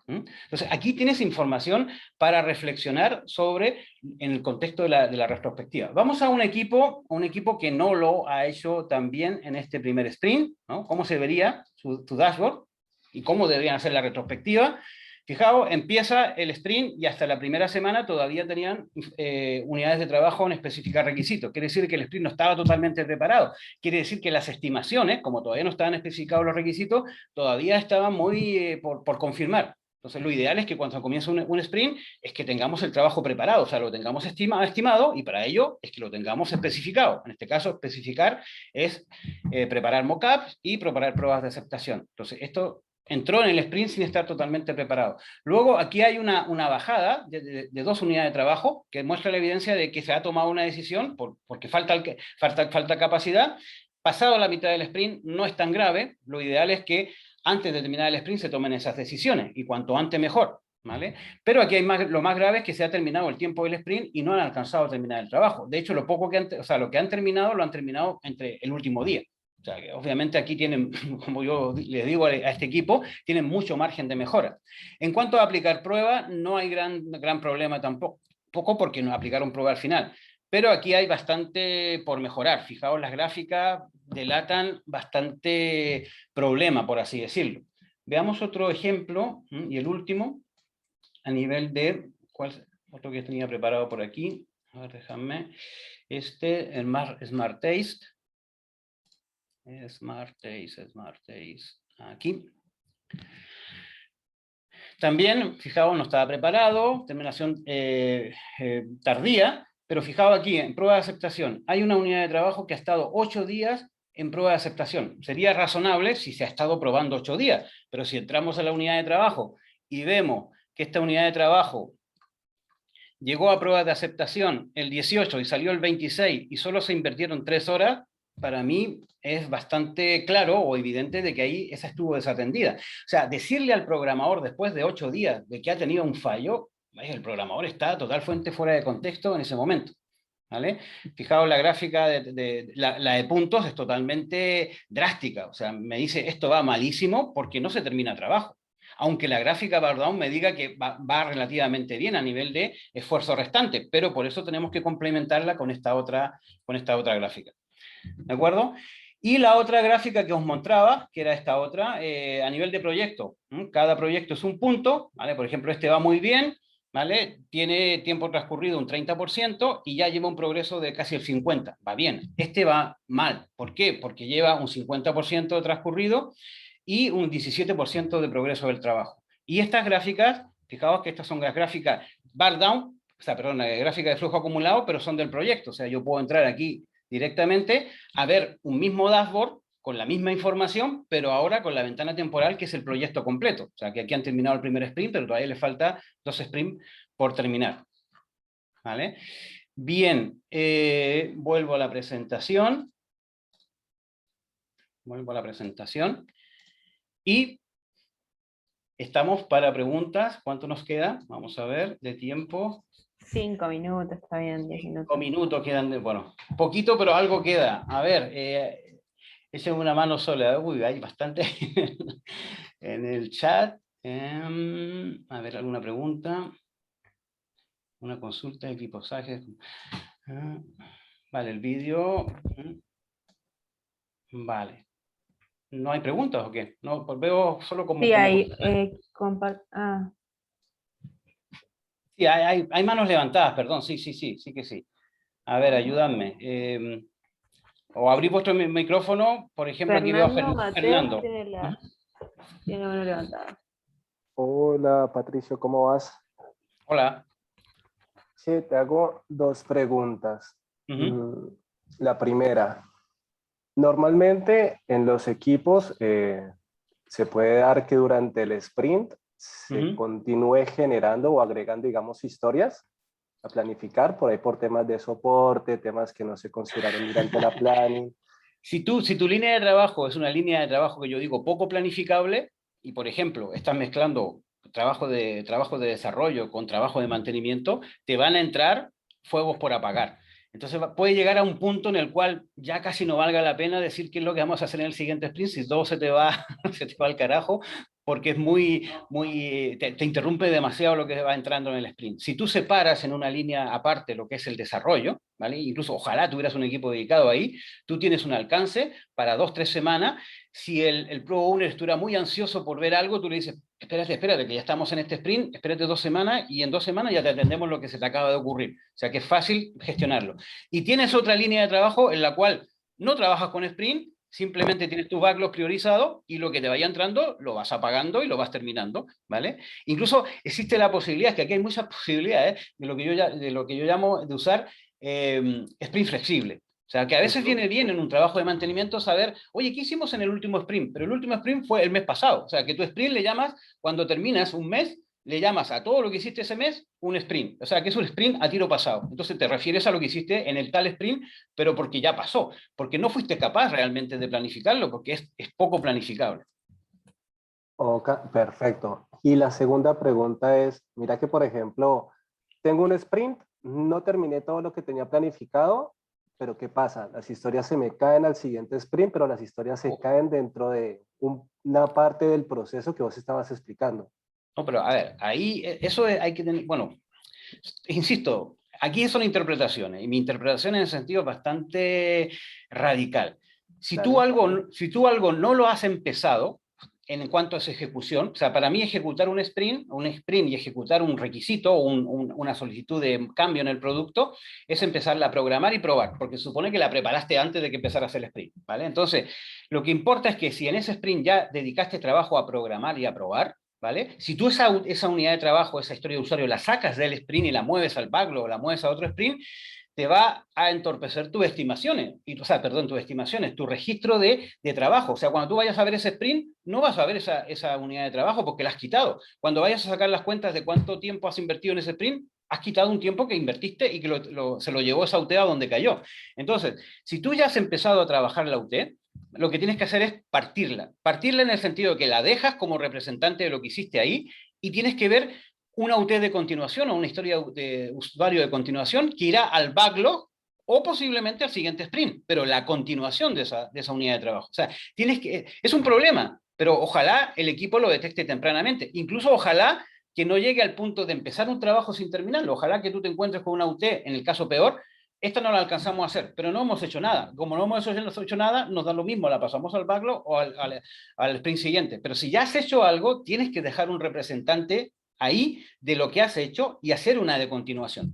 Entonces, aquí tienes información para reflexionar sobre en el contexto de la retrospectiva. Vamos a un equipo que no lo ha hecho tan bien en este primer sprint, ¿no? ¿Cómo se vería tu dashboard? Y cómo deberían hacer la retrospectiva. Fijaos, empieza el sprint y hasta la primera semana todavía tenían unidades de trabajo en especificar requisitos. Quiere decir que el sprint no estaba totalmente preparado. Quiere decir que las estimaciones, como todavía no estaban especificados los requisitos, todavía estaban muy por confirmar. Entonces, lo ideal es que cuando comienza un sprint es que tengamos el trabajo preparado, o sea, lo tengamos estimado y para ello es que lo tengamos especificado. En este caso, especificar es preparar mockups y preparar pruebas de aceptación. Entonces, esto entró en el sprint sin estar totalmente preparado. Luego, aquí hay una bajada de 2 unidades de trabajo que muestra la evidencia de que se ha tomado una decisión porque falta capacidad. Pasado la mitad del sprint no es tan grave, lo ideal es que antes de terminar el sprint se tomen esas decisiones, y cuanto antes mejor, ¿vale? Pero aquí lo más grave es que se ha terminado el tiempo del sprint y no han alcanzado a terminar el trabajo. De hecho, lo que han terminado, lo han terminado entre el último día. O sea, que obviamente aquí tienen, como yo les digo a este equipo, tienen mucho margen de mejora. En cuanto a aplicar pruebas, no hay gran problema tampoco, porque no aplicaron prueba al final. Pero aquí hay bastante por mejorar. Fijaos, las gráficas delatan bastante problema, por así decirlo. Veamos otro ejemplo, y el último, a nivel de, otro que tenía preparado por aquí, a ver, déjame, el Smart Taste, aquí. También, fijaos, no estaba preparado, terminación tardía, pero fijaos aquí, en prueba de aceptación, hay una unidad de trabajo que ha estado 8 días en prueba de aceptación. Sería razonable si se ha estado probando 8 días, pero si entramos a la unidad de trabajo y vemos que esta unidad de trabajo llegó a prueba de aceptación el 18 y salió el 26 y solo se invirtieron 3 horas, para mí es bastante claro o evidente de que ahí esa estuvo desatendida. O sea, decirle al programador después de 8 días de que ha tenido un fallo, el programador está totalmente fuera de contexto en ese momento. ¿Vale? Fijaos, la gráfica la de puntos es totalmente drástica. O sea, me dice esto va malísimo porque no se termina trabajo. Aunque la gráfica Bardowne me diga que va relativamente bien a nivel de esfuerzo restante, pero por eso tenemos que complementarla con esta otra gráfica. ¿De acuerdo? Y la otra gráfica que os mostraba, que era esta otra, a nivel de proyecto. Cada proyecto es un punto, ¿vale? Por ejemplo, este va muy bien, ¿vale? Tiene tiempo transcurrido un 30% y ya lleva un progreso de casi el 50%. Va bien. Este va mal. ¿Por qué? Porque lleva un 50% de transcurrido y un 17% de progreso del trabajo. Y estas gráficas, fijaos que estas son las gráficas Bardowne, o sea, perdón, la gráfica de flujo acumulado, pero son del proyecto. O sea, yo puedo entrar aquí directamente a ver un mismo dashboard con la misma información, pero ahora con la ventana temporal que es el proyecto completo. O sea, que aquí han terminado el primer sprint, pero todavía les falta 2 sprints por terminar. ¿Vale? Bien, vuelvo a la presentación. Y estamos para preguntas. ¿Cuánto nos queda? Vamos a ver, de tiempo. 5 minutos, está bien, 10 minutos. 5 minutos quedan, bueno, poquito, pero algo queda. A ver, echen una mano sola. Uy, hay bastante en el chat. A ver, ¿alguna pregunta? Una consulta de equiposaje. Vale, el vídeo. Vale. ¿No hay preguntas o qué? No, pues veo solo como... Sí, hay. Sí, hay manos levantadas, perdón, sí que sí. A ver, ayúdame. O abrí vuestro micrófono, por ejemplo, aquí veo a Fernando. Tiene la mano levantada. Hola Patricio, ¿cómo vas? Hola. Sí, te hago 2 preguntas. La primera, normalmente en los equipos se puede dar que durante el sprint se continúe generando o agregando, digamos, historias a planificar, por ahí por temas de soporte, temas que no se consideraron durante la planning. Si tu línea de trabajo es una línea de trabajo que yo digo poco planificable, y por ejemplo, estás mezclando trabajo de desarrollo con trabajo de mantenimiento, te van a entrar fuegos por apagar. Entonces puede llegar a un punto en el cual ya casi no valga la pena decir qué es lo que vamos a hacer en el siguiente sprint, si todo se te va, se te va al carajo, porque es te interrumpe demasiado lo que va entrando en el sprint. Si tú separas en una línea aparte lo que es el desarrollo, ¿vale? Incluso ojalá tuvieras un equipo dedicado ahí, tú tienes un alcance para 2-3 semanas. Si el Pro Owner estuviera muy ansioso por ver algo, tú le dices, espérate, que ya estamos en este sprint, espérate 2 semanas y en 2 semanas ya te atendemos lo que se te acaba de ocurrir. O sea que es fácil gestionarlo. Y tienes otra línea de trabajo en la cual no trabajas con sprint, simplemente tienes tu backlog priorizado y lo que te vaya entrando lo vas apagando y lo vas terminando, ¿vale? Incluso existe la posibilidad, que aquí hay muchas posibilidades de lo que yo llamo de usar sprint flexible. O sea, que a veces viene bien en un trabajo de mantenimiento saber, oye, ¿qué hicimos en el último sprint? Pero el último sprint fue el mes pasado. O sea, que tu sprint le llamas, cuando terminas un mes, le llamas a todo lo que hiciste ese mes un sprint. O sea, que es un sprint a tiro pasado. Entonces te refieres a lo que hiciste en el tal sprint, pero porque ya pasó. Porque no fuiste capaz realmente de planificarlo, porque es poco planificable. Ok, perfecto. Y la segunda pregunta es, mira que por ejemplo, tengo un sprint, no terminé todo lo que tenía planificado, pero ¿qué pasa? Las historias se me caen al siguiente sprint, pero las historias se caen dentro de una parte del proceso que vos estabas explicando. No, pero a ver, ahí hay que tener, bueno, insisto, aquí son interpretaciones, y mi interpretación en el sentido es bastante radical. Si tú algo no lo has empezado, en cuanto a su ejecución, o sea, para mí ejecutar un sprint y ejecutar un requisito, una solicitud de cambio en el producto, es empezarla a programar y probar, porque supone que la preparaste antes de que empezara a hacer el sprint, ¿vale? Entonces, lo que importa es que si en ese sprint ya dedicaste trabajo a programar y a probar, ¿vale? Si tú esa unidad de trabajo, esa historia de usuario, la sacas del sprint y la mueves al backlog o la mueves a otro sprint, te va a entorpecer tus estimaciones, tu registro de trabajo. O sea, cuando tú vayas a ver ese sprint, no vas a ver esa unidad de trabajo porque la has quitado. Cuando vayas a sacar las cuentas de cuánto tiempo has invertido en ese sprint, has quitado un tiempo que invertiste y que se lo llevó esa UT a donde cayó. Entonces, si tú ya has empezado a trabajar la UT, lo que tienes que hacer es partirla. Partirla en el sentido de que la dejas como representante de lo que hiciste ahí y tienes que ver una UT de continuación o una historia de usuario de continuación que irá al backlog o posiblemente al siguiente sprint, pero la continuación de esa unidad de trabajo. O sea, es un problema, pero ojalá el equipo lo detecte tempranamente. Incluso ojalá que no llegue al punto de empezar un trabajo sin terminarlo. Ojalá que tú te encuentres con una UT, en el caso peor, esta no la alcanzamos a hacer, pero no hemos hecho nada. Como no hemos hecho nada, nos da lo mismo, la pasamos al backlog o al sprint siguiente. Pero si ya has hecho algo, tienes que dejar un representante ahí de lo que has hecho y hacer una de continuación.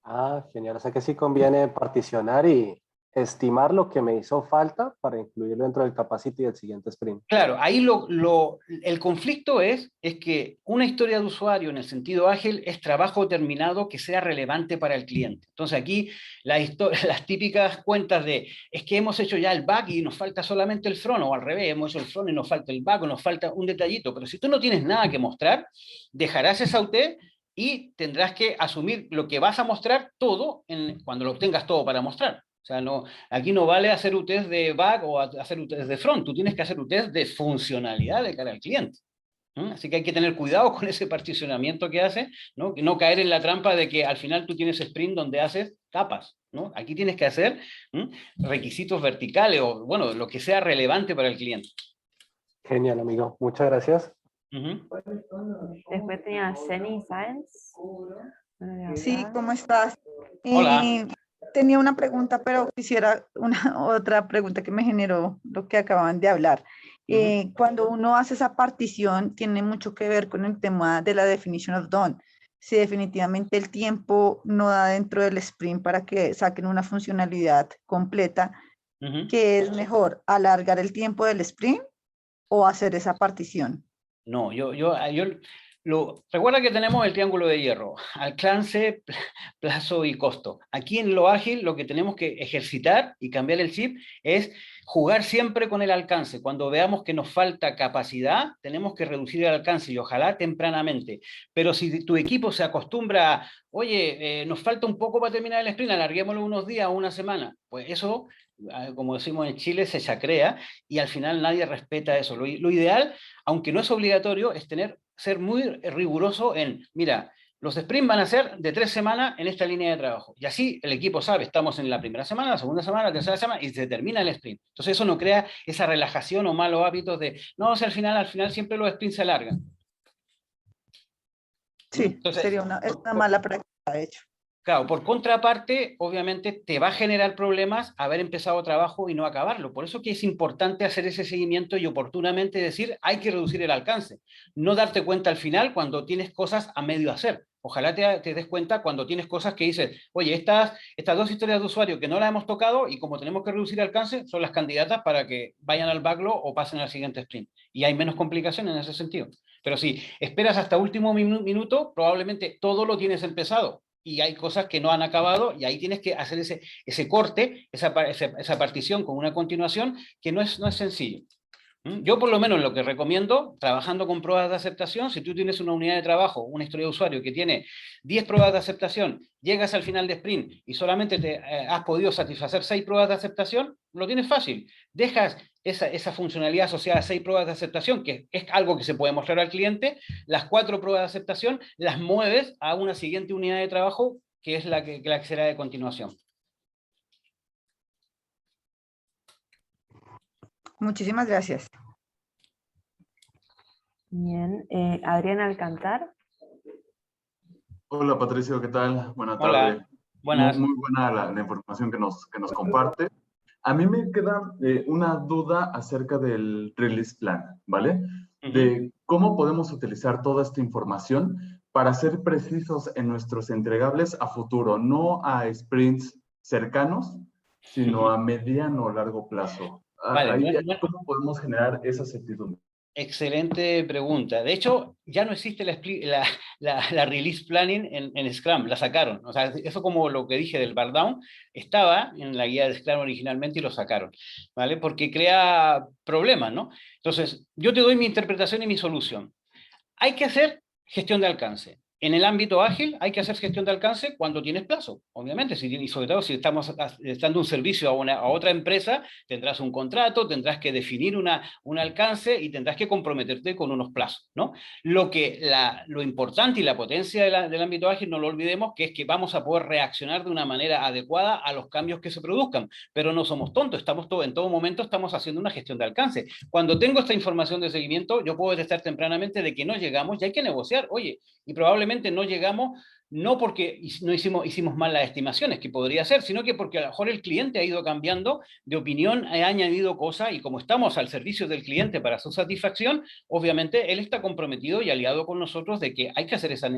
Ah, genial. O sea que sí conviene particionar y estimar lo que me hizo falta para incluirlo dentro del capacity del siguiente sprint. Claro, ahí el conflicto es que una historia de usuario en el sentido ágil es trabajo terminado que sea relevante para el cliente. Entonces aquí las típicas cuentas de es que hemos hecho ya el back y nos falta solamente el front, o al revés, hemos hecho el front y nos falta el back o nos falta un detallito, pero si tú no tienes nada que mostrar, dejarás esa UT y tendrás que asumir lo que vas a mostrar todo cuando lo tengas todo para mostrar. O sea, aquí no vale hacer UTs de back o hacer UTs de front, tú tienes que hacer UTs de funcionalidad de cara al cliente. Así que hay que tener cuidado con ese particionamiento que haces, ¿no? No caer en la trampa de que al final tú tienes sprint donde haces capas, ¿no? Aquí tienes que hacer requisitos verticales o, bueno, lo que sea relevante para el cliente. Genial, amigo. Muchas gracias. Después tenía Ceni Sáenz. Sí, ¿cómo estás? Hola. Tenía una pregunta, pero quisiera otra pregunta que me generó lo que acaban de hablar. Cuando uno hace esa partición, tiene mucho que ver con el tema de la definition of done. Si definitivamente el tiempo no da dentro del sprint para que saquen una funcionalidad completa, ¿qué es mejor? ¿Alargar el tiempo del sprint o hacer esa partición? No, recuerda que tenemos el triángulo de hierro, alcance, plazo y costo. Aquí en lo ágil lo que tenemos que ejercitar y cambiar el chip es jugar siempre con el alcance. Cuando veamos que nos falta capacidad, tenemos que reducir el alcance y ojalá tempranamente. Pero si tu equipo se acostumbra a, oye, nos falta un poco para terminar el sprint, alarguémoslo unos días o una semana, pues eso como decimos en Chile, se chacrea y al final nadie respeta eso. Lo ideal, aunque no es obligatorio, es ser muy riguroso en, mira, los sprints van a ser de 3 semanas en esta línea de trabajo. Y así el equipo sabe, estamos en la primera semana, la segunda semana, la tercera semana, y se termina el sprint. Entonces eso no crea esa relajación o malos hábitos de, no, si al final siempre los sprints se alargan. Sí, Entonces, sería una mala práctica, de hecho. Claro, por contraparte, obviamente te va a generar problemas haber empezado trabajo y no acabarlo. Por eso que es importante hacer ese seguimiento y oportunamente decir, hay que reducir el alcance. No darte cuenta al final cuando tienes cosas a medio hacer. Ojalá te des cuenta cuando tienes cosas que dices, oye, estas 2 historias de usuario que no las hemos tocado y como tenemos que reducir el alcance, son las candidatas para que vayan al backlog o pasen al siguiente sprint. Y hay menos complicaciones en ese sentido. Pero si esperas hasta último minuto, probablemente todo lo tienes empezado y hay cosas que no han acabado y ahí tienes que hacer ese corte, esa partición con una continuación que no es sencillo. Yo por lo menos lo que recomiendo, trabajando con pruebas de aceptación, si tú tienes una unidad de trabajo, una historia de usuario que tiene 10 pruebas de aceptación, llegas al final de sprint y solamente has podido satisfacer 6 pruebas de aceptación, lo tienes fácil. Dejas esa funcionalidad asociada a 6 pruebas de aceptación, que es algo que se puede mostrar al cliente, las 4 pruebas de aceptación las mueves a una siguiente unidad de trabajo, que es la que será de continuación. Muchísimas gracias. Bien, Adrián Alcantar. Hola Patricio, ¿qué tal? Buenas Hola, tardes. buenas. Muy buena la información que nos comparte. A mí me queda una duda acerca del release plan, ¿vale? De cómo podemos utilizar toda esta información para ser precisos en nuestros entregables a futuro, no a sprints cercanos, sino a mediano o largo plazo. Vale, Ahí, ¿cómo podemos generar esa certidumbre? excelente pregunta. De hecho, ya no existe la release planning en Scrum, la sacaron. O sea, eso como lo que dije del Bardown, estaba en la guía de Scrum originalmente y lo sacaron, ¿vale? Porque crea problemas, ¿no? Entonces, yo te doy mi interpretación y mi solución. Hay que hacer gestión de alcance. En el ámbito ágil hay que hacer gestión de alcance cuando tienes plazo, obviamente, y sobre todo si estamos dando un servicio a otra empresa, tendrás un contrato, tendrás que definir un alcance y tendrás que comprometerte con unos plazos, ¿no? Lo importante y la potencia del ámbito ágil, no lo olvidemos, que es que vamos a poder reaccionar de una manera adecuada a los cambios que se produzcan, pero no somos tontos, en todo momento estamos haciendo una gestión de alcance. Cuando tengo esta información de seguimiento, yo puedo detectar tempranamente de que no llegamos y hay que negociar, oye, y probablemente no llegamos, no porque no hicimos mal las estimaciones, que podría ser, sino que porque a lo mejor el cliente ha ido cambiando de opinión, ha añadido cosas, y como estamos al servicio del cliente para su satisfacción, obviamente él está comprometido y aliado con nosotros de que hay que hacer esa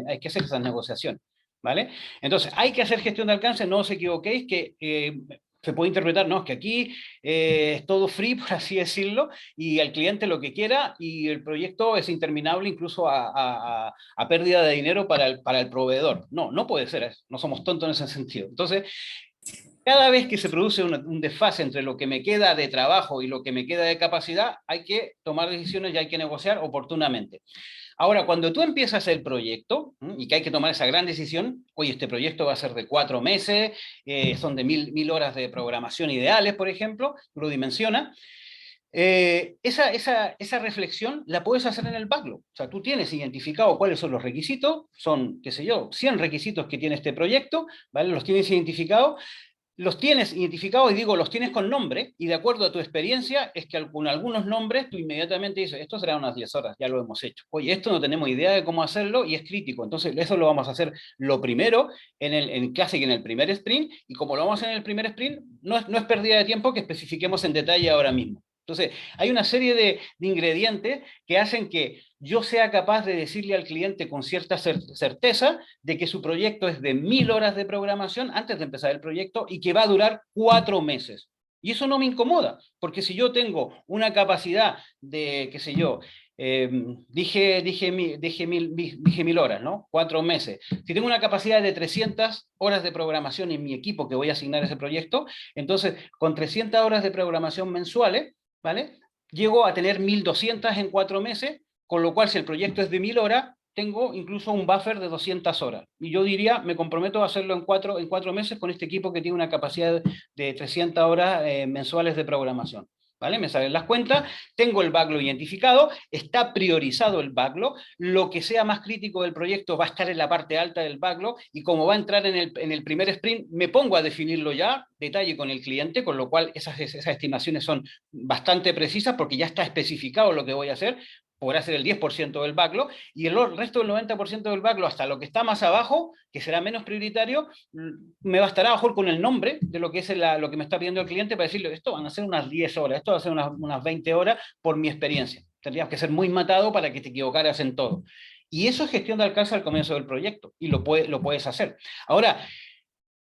negociación, ¿vale? Entonces, hay que hacer gestión de alcance, no os equivoquéis, que se puede interpretar, no, es que aquí es todo free, por así decirlo, y el cliente lo que quiera, y el proyecto es interminable incluso a pérdida de dinero para el proveedor. No, no puede ser eso, no somos tontos en ese sentido. Entonces, cada vez que se produce un desfase entre lo que me queda de trabajo y lo que me queda de capacidad, hay que tomar decisiones y hay que negociar oportunamente. Ahora, cuando tú empiezas el proyecto, y que hay que tomar esa gran decisión, oye, este proyecto va a ser de 4 meses, son de 1000 horas de programación ideales, por ejemplo, lo dimensiona, esa reflexión la puedes hacer en el backlog. O sea, tú tienes identificado cuáles son los requisitos, son, qué sé yo, 100 requisitos que tiene este proyecto, ¿vale? Los tienes identificados, y digo, los tienes con nombre, y de acuerdo a tu experiencia, es que con algunos nombres tú inmediatamente dices, esto será unas 10 horas, ya lo hemos hecho. Oye, esto no tenemos idea de cómo hacerlo y es crítico. Entonces, eso lo vamos a hacer lo primero en Classic, en el primer sprint, y como lo vamos a hacer en el primer sprint, no es pérdida de tiempo que especifiquemos en detalle ahora mismo. Entonces, hay una serie de ingredientes que hacen que yo sea capaz de decirle al cliente con cierta certeza de que su proyecto es de 1000 horas de programación antes de empezar el proyecto y que va a durar 4 meses. Y eso no me incomoda, porque si yo tengo una capacidad de, qué sé yo, dije 1000 horas, ¿no? 4 meses. Si tengo una capacidad de 300 horas de programación en mi equipo que voy a asignar a ese proyecto, entonces con 300 horas de programación mensuales, ¿vale? Llego a tener 1200 en 4 meses, con lo cual si el proyecto es de 1000 horas, tengo incluso un buffer de 200 horas. Y yo diría, me comprometo a hacerlo en 4 meses con este equipo que tiene una capacidad de 300 horas mensuales de programación. ¿Vale? Me salen las cuentas, tengo el backlog identificado, está priorizado el backlog, lo que sea más crítico del proyecto va a estar en la parte alta del backlog, y como va a entrar en el primer sprint, me pongo a definirlo ya, detalle con el cliente, con lo cual esas estimaciones son bastante precisas, porque ya está especificado lo que voy a hacer. Podrá ser el 10% del backlog, y el resto del 90% del backlog, hasta lo que está más abajo, que será menos prioritario, me bastará a lo mejor con el nombre de lo que es lo que me está pidiendo el cliente, para decirle, esto van a ser unas 10 horas, esto va a ser unas 20 horas por mi experiencia. Tendrías que ser muy matado para que te equivocaras en todo. Y eso es gestión de alcance al comienzo del proyecto, y lo puedes hacer. Ahora,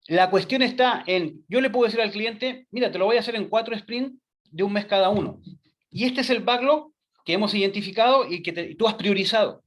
la cuestión está en, yo le puedo decir al cliente, mira, te lo voy a hacer en 4 sprints de un mes cada uno. Y este es el backlog que hemos identificado y que tú has priorizado,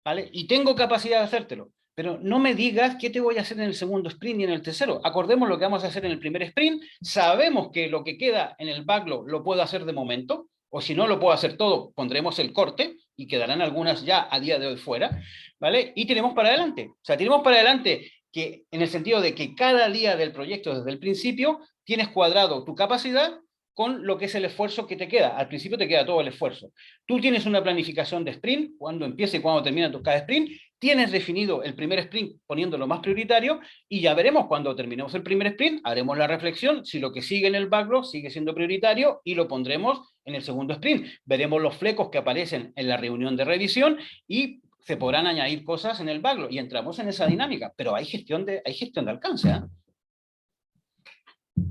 ¿vale? Y tengo capacidad de hacértelo, pero no me digas qué te voy a hacer en el segundo sprint y en el tercero. Acordemos lo que vamos a hacer en el primer sprint, sabemos que lo que queda en el backlog lo puedo hacer de momento, o si no lo puedo hacer todo, pondremos el corte, y quedarán algunas ya a día de hoy fuera, ¿vale? Y tenemos para adelante, o sea, tenemos para adelante que, en el sentido de que cada día del proyecto desde el principio tienes cuadrado tu capacidad con lo que es el esfuerzo que te queda. Al principio te queda todo el esfuerzo. Tú tienes una planificación de sprint, cuando empieza y cuando termina cada sprint, tienes definido el primer sprint poniéndolo más prioritario, y ya veremos cuando terminemos el primer sprint, haremos la reflexión, si lo que sigue en el backlog sigue siendo prioritario, y lo pondremos en el segundo sprint. Veremos los flecos que aparecen en la reunión de revisión, y se podrán añadir cosas en el backlog, y entramos en esa dinámica, pero hay gestión de alcance, ¿eh?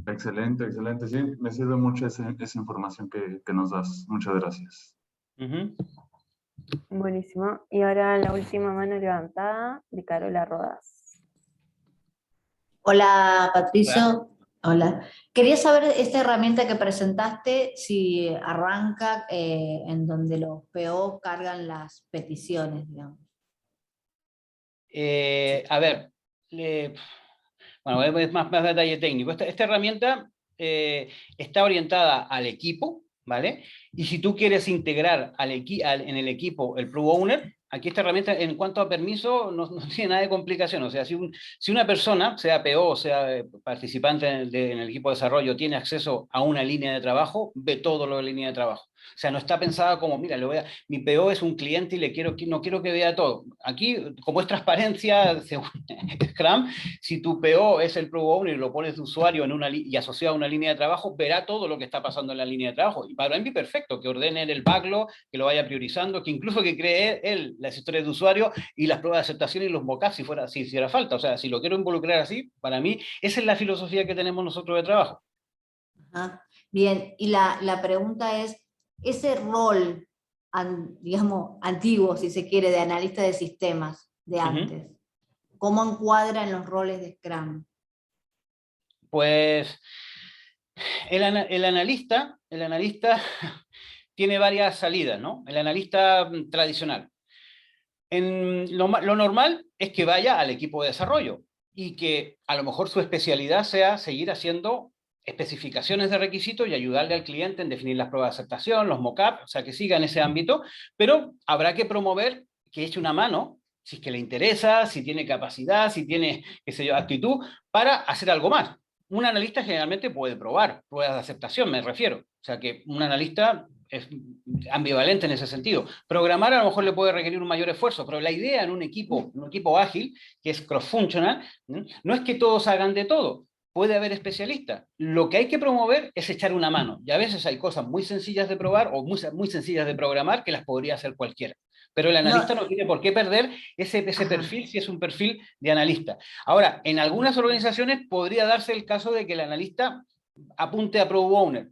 Excelente, excelente. Sí, me sirve mucho esa información que nos das. Muchas gracias. Buenísimo. Y ahora la última mano levantada de Carola Rodas. Hola, Patricio. Hola. Quería saber esta herramienta que presentaste, si arranca en donde los PO cargan las peticiones, digamos. A ver, bueno, es más detalle técnico. Esta herramienta está orientada al equipo, ¿vale? Y si tú quieres integrar en el equipo el Product Owner, aquí esta herramienta, en cuanto a permiso, no tiene nada de complicación. O sea, si una persona, sea PO o sea participante en el equipo de desarrollo, tiene acceso a una línea de trabajo, ve todo lo de la línea de trabajo. O sea, no está pensada como, mira, mi PO es un cliente y no quiero que vea todo. Aquí, como es transparencia, según Scrum, si tu PO es el Product Owner y lo pones de usuario y asociado a una línea de trabajo, verá todo lo que está pasando en la línea de trabajo. Y para mí, perfecto, que ordene el backlog, que lo vaya priorizando, que incluso que cree él las historias de usuario y las pruebas de aceptación y los mockups si hiciera falta. O sea, si lo quiero involucrar así, para mí, esa es la filosofía que tenemos nosotros de trabajo. Ajá. Bien, y la pregunta es, ese rol, digamos, antiguo, si se quiere, de analista de sistemas de antes, ¿cómo encuadra en los roles de Scrum? Pues el analista tiene varias salidas, ¿no? El analista tradicional. Lo normal es que vaya al equipo de desarrollo y que a lo mejor su especialidad sea seguir haciendo especificaciones de requisitos y ayudarle al cliente en definir las pruebas de aceptación, los mock-ups, o sea, que siga en ese ámbito, pero habrá que promover que eche una mano, si es que le interesa, si tiene capacidad, si tiene, qué sé yo, actitud, para hacer algo más. Un analista generalmente puede probar pruebas de aceptación, me refiero. O sea, que un analista es ambivalente en ese sentido. Programar a lo mejor le puede requerir un mayor esfuerzo, pero la idea en un equipo ágil, que es cross-functional, no es que todos hagan de todo. Puede haber especialistas. Lo que hay que promover es echar una mano. Y a veces hay cosas muy sencillas de probar o muy sencillas de programar que las podría hacer cualquiera. Pero el analista no tiene por qué perder ese perfil si es un perfil de analista. Ahora, en algunas organizaciones podría darse el caso de que el analista apunte a Product Owner.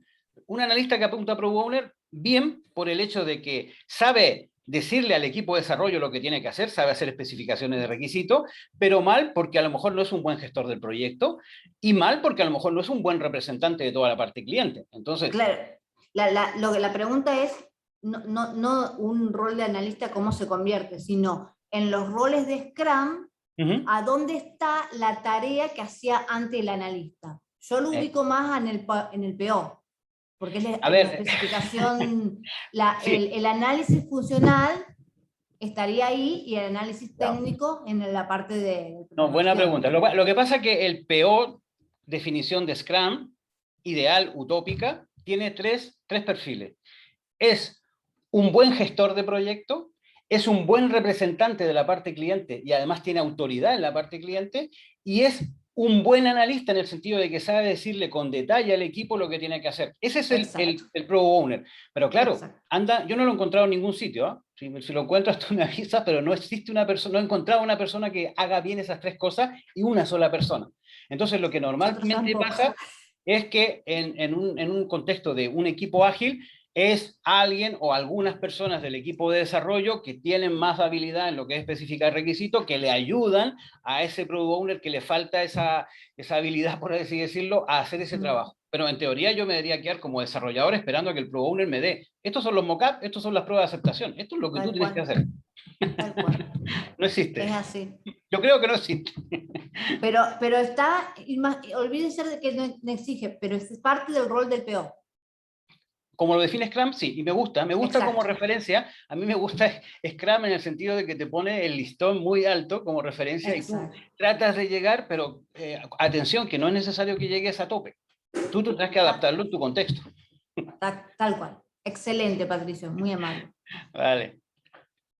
Un analista que apunta a Product Owner, bien por el hecho de que sabe decirle al equipo de desarrollo lo que tiene que hacer, sabe hacer especificaciones de requisitos, pero mal porque a lo mejor no es un buen gestor del proyecto, y mal porque a lo mejor no es un buen representante de toda la parte cliente. Entonces, claro, la pregunta es no un rol de analista cómo se convierte, sino en los roles de Scrum, ¿a dónde está la tarea que hacía antes el analista? Yo lo ubico más en el PO, porque es la especificación, sí. El análisis funcional estaría ahí y el análisis técnico en la parte de... No, buena pregunta. Lo que pasa es que el peor definición de Scrum, ideal, utópica, tiene tres perfiles. Es un buen gestor de proyecto, es un buen representante de la parte cliente y además tiene autoridad en la parte cliente, y es un buen analista en el sentido de que sabe decirle con detalle al equipo lo que tiene que hacer. Ese es el Product Owner. Pero claro, yo no lo he encontrado en ningún sitio, ¿eh? Si lo encuentro hasta me avisa, pero no existe una persona, no he encontrado una persona que haga bien esas tres cosas y una sola persona. Entonces lo que normalmente pasa es que en un contexto de un equipo ágil, es alguien o algunas personas del equipo de desarrollo que tienen más habilidad en lo que es especificar requisitos, que le ayudan a ese Product Owner que le falta esa habilidad, por así decirlo, a hacer ese trabajo. Pero en teoría yo me debería quedar como desarrollador esperando a que el Product Owner me dé. Estos son los mockups, estos son las pruebas de aceptación. Esto es lo que tú tienes que hacer. Tal cual. No existe. Es así. Yo creo que no existe. Pero está, olvídense de que no exige, pero es parte del rol del PO. Como lo define Scrum, sí, y me gusta como referencia. A mí me gusta Scrum en el sentido de que te pone el listón muy alto como referencia. Exacto. Y tú tratas de llegar, pero atención, que no es necesario que llegues a tope. Tú tendrás que adaptarlo en tu contexto. Tal cual. Excelente, Patricio, muy amable. Vale.